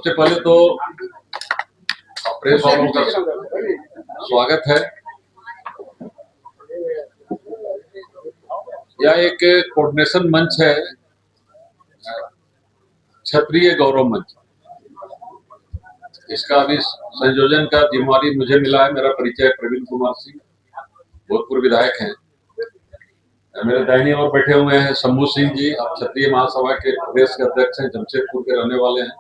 सबसे पहले तो प्रेस वालों का स्वागत है। यह एक कोऑर्डिनेशन मंच है, क्षत्रिय गौरव मंच। इसका अभी संयोजन का जिम्मेवारी मुझे मिला है। मेरा परिचय प्रवीण कुमार सिंह, भूतपूर्व विधायक हैं। मेरे दाहिनी ओर बैठे हुए हैं शंभू सिंह जी, आप क्षत्रिय महासभा के प्रदेश के अध्यक्ष हैं, जमशेदपुर के रहने वाले हैं।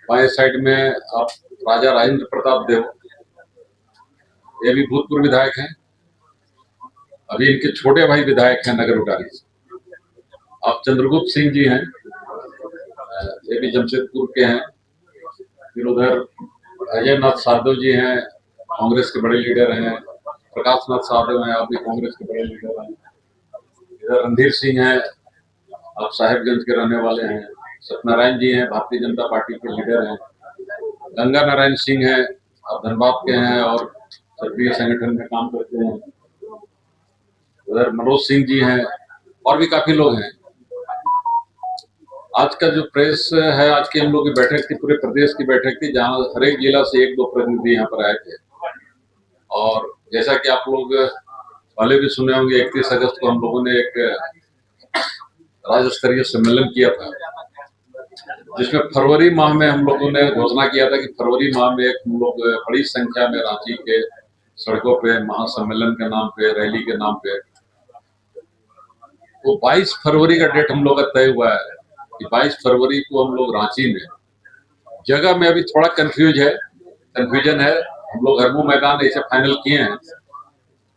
बाएं साइड में आप राजा राजेंद्र प्रताप देव, ये भी भूतपूर्व विधायक हैं, अभी इनके छोटे भाई विधायक हैं नगर उटारी से। आप चंद्रगुप्त सिंह जी हैं, ये भी जमशेदपुर के हैं। फिर उधर अजय नाथ साधव जी हैं, कांग्रेस के बड़े लीडर हैं। प्रकाश नाथ साधव हैं, आप भी कांग्रेस के बड़े लीडर हैं। इधर रणधीर सिंह हैं, आप साहेबगंज के रहने वाले हैं। सत्यनारायण जी हैं, भारतीय जनता पार्टी के लीडर हैं। गंगा नारायण सिंह हैं, आप धनबाद के हैं और क्षेत्रीय संगठन में काम करते हैं। उधर मनोज सिंह जी हैं और भी काफी लोग हैं। आज का जो प्रेस है, आज की हम लोग की बैठक थी, पूरे प्रदेश की बैठक थी, जहां हर एक जिला से 1-2 प्रतिनिधि यहाँ पर आए थे। और जैसा कि आप लोग पहले भी सुने होंगे, 31 अगस्त को हम लोगों ने एक राज्य स्तरीय सम्मेलन किया था, जिसमें फरवरी माह में हम लोगों ने घोषणा किया था कि फरवरी माह में हम लोग बड़ी संख्या में रांची के सड़कों पे महासम्मेलन के नाम पे, रैली के नाम पे, तो 22 फरवरी का डेट हम लोग का तय हुआ है कि 22 फरवरी को हम लोग रांची में, जगह में अभी थोड़ा कंफ्यूजन है। हम लोग हरमू मैदान ऐसे फाइनल किए हैं,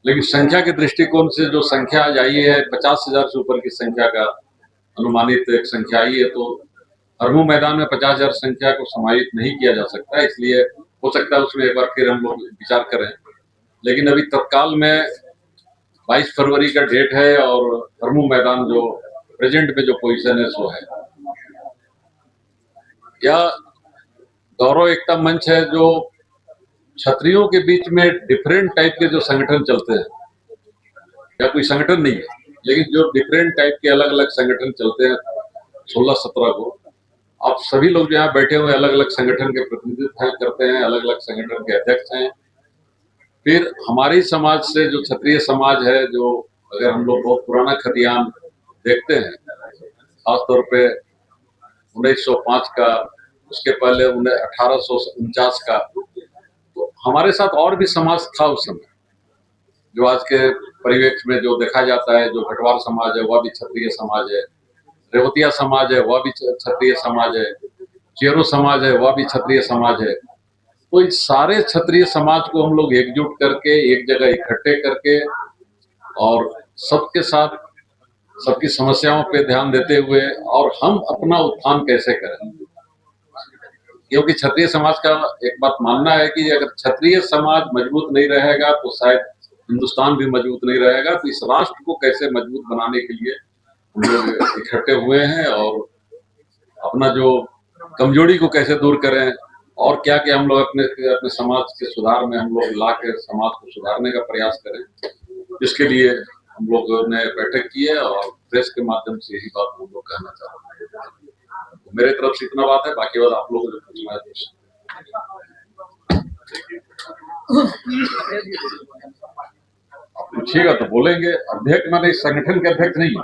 लेकिन संख्या के दृष्टिकोण से जो संख्या आज आई है, 50,000 से ऊपर की संख्या का अनुमानित एक संख्या आई है, तो हरमू मैदान में 50,000 संख्या को समाहित नहीं किया जा सकता, इसलिए हो सकता है उसमें एक बार फिर हम लोग विचार करें। लेकिन अभी तत्काल में 22 फरवरी का डेट है और हरमू मैदान जो प्रेजेंट में जो पोजीशन है सो है। यह गौरव एकता मंच है, जो क्षत्रियों के बीच में डिफरेंट टाइप के जो संगठन चलते हैं, या कोई संगठन नहीं है, लेकिन जो डिफरेंट टाइप के अलग अलग संगठन चलते हैं 16-17 को, आप सभी लोग यहाँ बैठे हुए अलग अलग संगठन के प्रतिनिधित्व करते हैं, अलग अलग संगठन के अध्यक्ष हैं। फिर हमारी समाज से जो क्षत्रिय समाज है, जो अगर हम लोग बहुत पुराना खतियान देखते हैं, खासतौर पे 1905 का, उसके पहले 1849 का, तो हमारे साथ और भी समाज था उस समय, जो आज के परिवेश में जो देखा जाता है। जो भटवार समाज है वह भी क्षत्रिय समाज है, रेवतिया समाज है वह भी क्षत्रिय समाज है, चेरो समाज है वह भी क्षत्रिय समाज है। तो इस सारे क्षत्रिय समाज को हम लोग एकजुट करके एक जगह इकट्ठे करके और सबके साथ सबकी समस्याओं पे ध्यान देते हुए और हम अपना उत्थान कैसे करें, क्योंकि क्षत्रिय समाज का एक बात मानना है कि अगर क्षत्रिय समाज मजबूत नहीं रहेगा तो शायद हिंदुस्तान भी मजबूत नहीं रहेगा। तो इस राष्ट्र को कैसे मजबूत बनाने के लिए हम लोग इकट्ठे हुए हैं और अपना जो कमजोरी को कैसे दूर करें और क्या क्या हम लोग अपने समाज के सुधार में हम लोग ला के समाज को सुधारने का प्रयास करें, इसके लिए हम लोगों ने बैठक की है और प्रेस के माध्यम से यही बात हम लोग कहना चाहते हैं। तो मेरे तरफ से इतना बात है, बाकी बात आप लोगों को पूछना है आप पूछिएगा तो बोलेंगे। अध्यक्ष माने इस संगठन के अध्यक्ष नहीं है।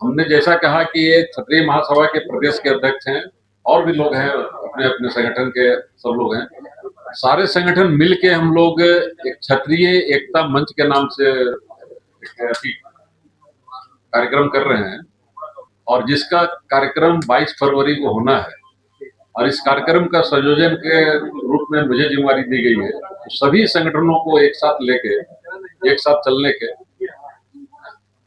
हमने जैसा कहा कि ये क्षत्रिय महासभा के प्रदेश के अध्यक्ष हैं, और भी लोग हैं अपने अपने संगठन के, सब लोग हैं। सारे संगठन मिलके हम लोग एक क्षत्रिय एकता मंच के नाम से कार्यक्रम कर रहे हैं, और जिसका कार्यक्रम 22 फरवरी को होना है। और इस कार्यक्रम का संयोजन के रूप में मुझे जिम्मेवारी दी गई है, तो सभी संगठनों को एक साथ लेके एक साथ चलने के।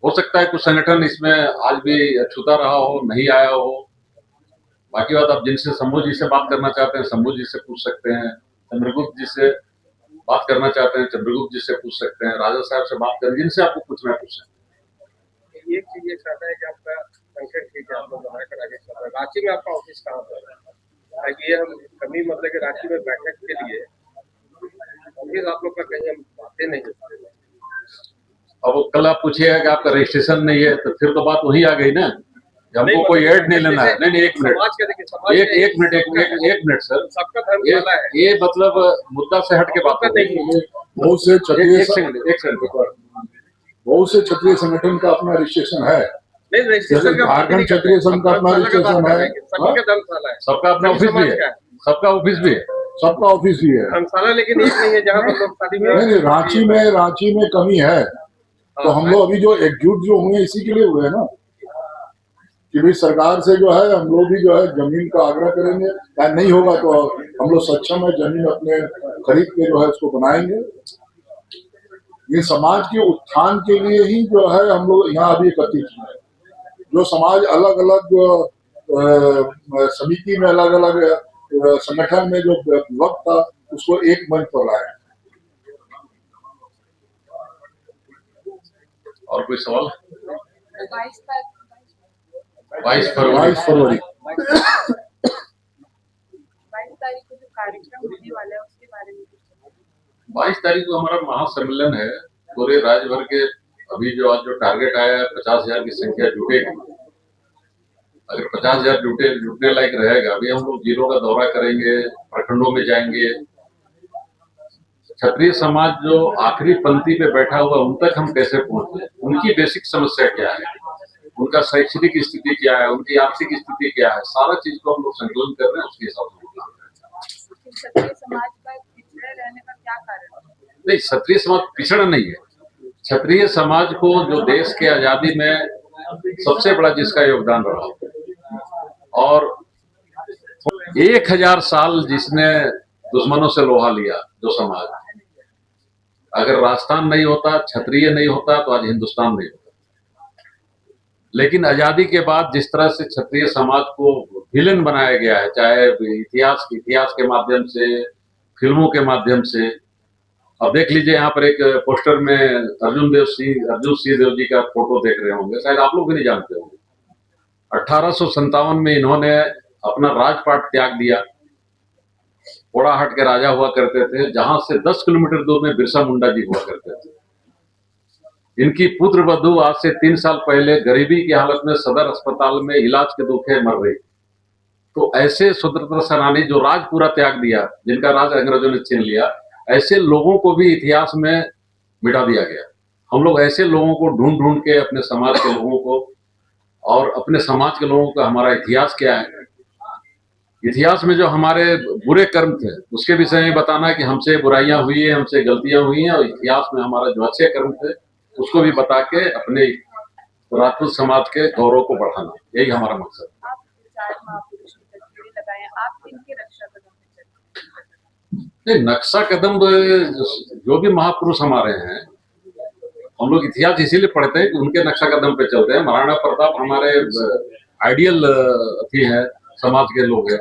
हो सकता है कुछ संगठन इसमें आज भी अछूता रहा हो, नहीं आया हो। बाकी बात आप जिनसे शंभू जी से बात करना चाहते हैं शंभू जी से पूछ सकते हैं, चंद्रगुप्त जी से बात करना चाहते हैं चंद्रगुप्त जी से पूछ सकते हैं, राजा साहब से बात करें, जिनसे आपको पूछना है पूछ सकते हैं। एक चीज ये चाहता है कि आपका संगठन ठीक है, आप लोग बनाकर आगे चल रहे हैं। रांची में आपका ऑफिस कहाँ पर है? ताकि ये हम कभी मतलब कि रांची में बैठक के लिए ऑफिस आप लोग का कहीं हम बातें नहीं होते। अब कल आप पूछिएगा कि आपका रजिस्ट्रेशन नहीं है, तो फिर तो बात वही आ गई ना हमको कोई ऐड नहीं लेना है। नहीं, एक मिनट, समाज के देखिए, समाज एक मिनट सर, सबका धर्मशाला है, ये मतलब मुद्दा से हट के बात कर रही है। बहुत से क्षत्रिय एक सेकंड बहुत से क्षत्रिय संगठन का अपना रजिस्ट्रेशन है। नहीं रजिस्ट्रेशन का झारखंड क्षत्रिय संघ का अपना रजिस्ट्रेशन है, सभी का धर्मशाला है, सबका अपना ऑफिस भी है, सबका ऑफिस भी है, सबका ऑफिस भी है। धर्मशाला लेकिन एक नहीं है जहाँ पर लोग शादी में नहीं, रांची में कमी है, तो हम लोग अभी जो एकजुट जो हुए इसी के लिए हुए हैं ना, कि भाई सरकार से जो है हम लोग भी जो है जमीन का आग्रह करेंगे, या नहीं होगा तो हम लोग सक्षम है जमीन अपने खरीद के जो है उसको बनाएंगे। ये समाज के उत्थान के लिए ही जो है हम लोग यहाँ अभी एकत्रित हुए। जो समाज अलग अलग समिति में अलग अलग संगठन में जो विभक्त था उसको एक मंच पर लाए। और कोई सवाल? 22 फरवरी 22 तारीख को जो कार्यक्रम होने वाला है उसके बारे में 22 तारीख को हमारा महासम्मेलन है। पूरे राज्य भर के अभी जो आज जो टारगेट आया है 50,000 की संख्या जुटेगी। अगर 50,000 जुटने लायक रहेगा, अभी हम लोग जिलों का दौरा करेंगे, प्रखंडों में जाएंगे। क्षत्रिय समाज जो आखिरी पंक्ति पे बैठा हुआ उन तक हम कैसे पहुंचे, उनकी बेसिक समस्या क्या है, उनका शैक्षणिक स्थिति क्या है, उनकी आर्थिक स्थिति क्या है, सारा चीज को हम लोग संकलन कर रहे हैं। उसके हिसाब से क्षत्रिय समाज का पिछड़े रहने का क्या कारण है? नहीं, क्षत्रिय समाज पिछड़ा नहीं है। क्षत्रिय समाज को जो देश के आजादी में सबसे बड़ा जिसका योगदान रहा और 1000 साल जिसने दुश्मनों से लोहा लिया, जो समाज, अगर राजस्थान नहीं होता, क्षत्रिय नहीं होता तो आज हिंदुस्तान नहीं होता। लेकिन आजादी के बाद जिस तरह से क्षत्रिय समाज को विलेन बनाया गया है, चाहे इतिहास के माध्यम से, फिल्मों के माध्यम से। अब देख लीजिए, यहाँ पर एक पोस्टर में अर्जुन सिंह देव जी का फोटो देख रहे होंगे, शायद आप लोग भी नहीं जानते होंगे। 1857 में इन्होंने अपना राजपाट त्याग दिया, पोड़ाहाट के राजा हुआ करते थे, जहां से 10 किलोमीटर दूर में बिरसा मुंडा जी हुआ करते थे। इनकी पुत्र वधू आज से 3 साल पहले गरीबी की हालत में सदर अस्पताल में इलाज के दुखे मर रही। तो ऐसे स्वतंत्रता सेनानी जो राज पूरा त्याग दिया, जिनका राज अंग्रेजों ने छीन लिया, ऐसे लोगों को भी इतिहास में मिटा दिया गया। हम लोग ऐसे लोगों को ढूंढ के, अपने समाज के लोगों को और अपने समाज के लोगों का, हमारा इतिहास क्या है, इतिहास में जो हमारे बुरे कर्म थे उसके विषय में बताना कि हमसे बुराइयां हुई है, हमसे गलतियां हुई हैं, और इतिहास में हमारा जो अच्छे कर्म थे उसको भी बता के अपने राजपूत समाज के गौरव को बढ़ाना, यही हमारा मकसद है। आप 4 महापुरुष की तस्वीरें लगाए, आप किनके रक्षा कदम में चलते? नहीं, नक्शा कदम जो भी महापुरुष हमारे हैं, हम लोग इतिहास इसीलिए पढ़ते हैं कि उनके नक्शा कदम पे चलते हैं। महाराणा प्रताप हमारे आइडियल अथी है, समाज के लोग हैं।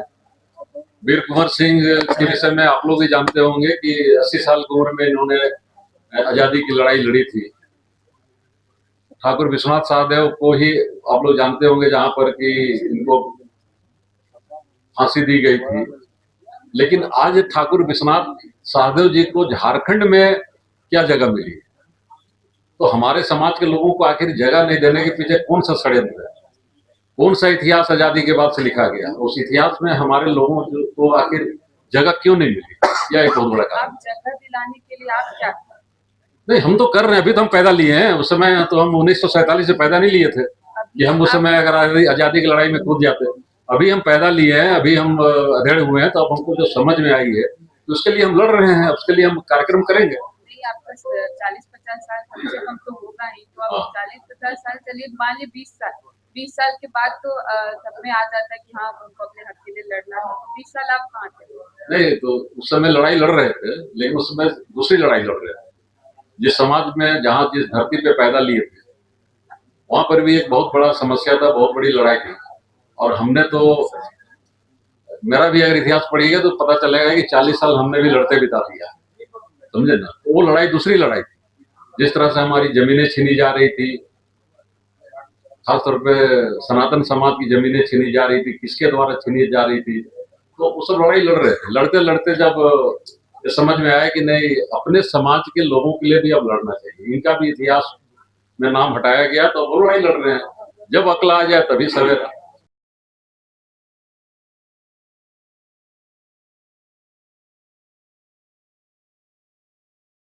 वीर कुंवर सिंह के विषय में आप लोग भी जानते होंगे कि 80 साल की उम्र में इन्होंने आजादी की लड़ाई लड़ी थी। ठाकुर विश्वनाथ सहदेव को ही आप लोग जानते होंगे, जहां पर कि इनको फांसी दी गई थी। लेकिन आज ठाकुर विश्वनाथ सहदेव जी को झारखंड में क्या जगह मिली? तो हमारे समाज के लोगों को आखिर जगह नहीं देने के पीछे कौन सा षड्यंत्र है, कौन सा इतिहास आजादी के बाद से लिखा गया? उस इतिहास में हमारे लोगों को आखिर जगह क्यों नहीं मिली? यह एक बहुत बड़ा कारण। आप जगह दिलाने के लिए आप क्या? नहीं, हम तो कर रहे हैं, अभी तो हम पैदा लिए हैं। उस समय तो हम 1947 से पैदा नहीं लिए थे कि हम उस समय अगर आजादी की लड़ाई में कूद जाते। अभी हम पैदा लिए हैं, अभी हम अधेड़ हुए हैं, तो अब हमको जो समझ में आई है तो उसके लिए हम लड़ रहे हैं, उसके लिए हम कार्यक्रम करेंगे। नहीं, आपका 40-50 साल कम से कम तो होगा ही, तो आप 40-50 साल चलिए, मान लीजिए 20 साल के बाद तो सब में आ जाता है कि हाँ उनको अपने हक के लिए लड़ना है। 20 साल आप कहाँ थे? नहीं, तो उस समय लड़ाई लड़ रहे थे, लेकिन उस समय दूसरी लड़ाई लड़ रहे थे। जिस समाज में, जहां जिस धरती पे पैदा लिए थे, वहां पर भी एक बहुत बड़ा समस्या था, बहुत बड़ी लड़ाई थी। और हमने तो, मेरा भी अगर इतिहास पढ़िएगा तो पता चलेगा कि 40 साल हमने भी लड़ते बिता दिया, समझे ना। वो लड़ाई दूसरी लड़ाई थी। जिस तरह से हमारी जमीनें छीनी जा रही थी, खासतौर पे सनातन समाज की जमीनें छीनी जा रही थी, किसके द्वारा छीनी जा रही थी, तो उस लड़ाई लड़ रहे थे। लड़ते लड़ते जब ये समझ में आया कि नहीं, अपने समाज के लोगों के लिए भी अब लड़ना चाहिए, इनका भी इतिहास में नाम हटाया गया, तो वो लड़ाई लड़ रहे हैं। जब अकल आ जाए तभी सवेरा।